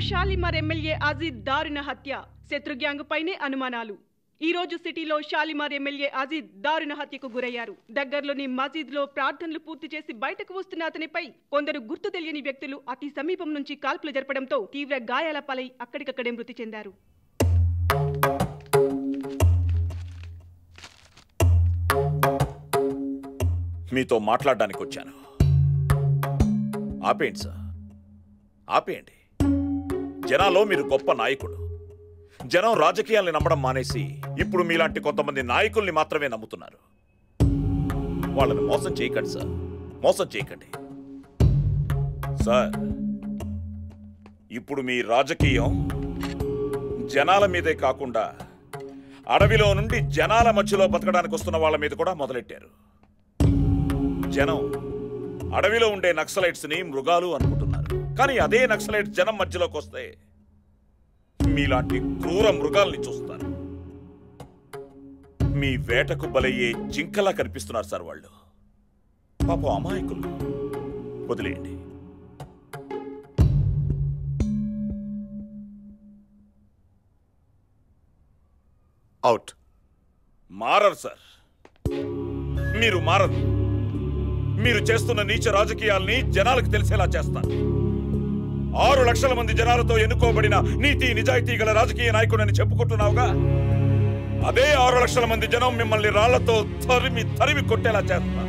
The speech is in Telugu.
షాలిమార్ ఎమ్మెల్యే అజీద్ దారుణ హత్య శత్రు గ్యాంగ్ పైనే అనుమానాలు. ఈ రోజు సిటీలో షాలిమార్ ఎమ్మెల్యే అజీద్ దారుణ హత్యకు గురయ్యారు. దగ్గరలోని మసీద్లో ప్రార్థనలు పూర్తి చేసి బయటకు వస్తున్న అతనిపై కొందరు గుర్తు తెలియని వ్యక్తులు అతి సమీపం నుంచి కాల్పులు జరపడంతో తీవ్ర గాయాల పాలై అక్కడికక్కడే మృతి చెందారు. మీతో మాట్లాడడానికి వచ్చాను. ఆపేయండి సార్, ఆపేయండి. జనాల్లో మీరు గొప్ప నాయకుడు. జనం రాజకీయాల్ని నమ్మడం మానేసి ఇప్పుడు మీలాంటి కొంతమంది నాయకుల్ని మాత్రమే నమ్ముతున్నారు. వాళ్ళని మోసం చేయకండి సార్, మోసం చేయకండి సార్. ఇప్పుడు మీ రాజకీయం జనాల మీదే కాకుండా అడవిలో నుండి జనాల మధ్యలో బతకడానికి వస్తున్న వాళ్ళ మీద కూడా మొదలెట్టారు. జనం అడవిలో ఉండే నక్సలైట్స్ ని మృగాలు అనుకుంటున్నారు. కానీ అదే నక్సలైట్ జనం మధ్యలోకి వస్తే మీలాంటి క్రూర మృగాల్ని చూస్తారు. మీ వేటకు బలయ్యే జింకలా కనిపిస్తున్నారు సార్ వాళ్ళు. పాపం అమాయకులు, వదిలేయండి. అవుట్. మారరు సార్, మీరు మారరు. మీరు చేస్తున్న నీచ రాజకీయాల్ని జనాలకు తెలిసేలా చేస్తారు. 6 లక్షల మంది జనాలతో ఎన్నుకోబడిన నీతి నిజాయితీ గల రాజకీయ నాయకుడని చెప్పుకుంటున్నావుగా, అదే 6 లక్షల మంది జనం మిమ్మల్ని రాళ్లతో తరిమి తరిమి కొట్టేలా చేస్తారు.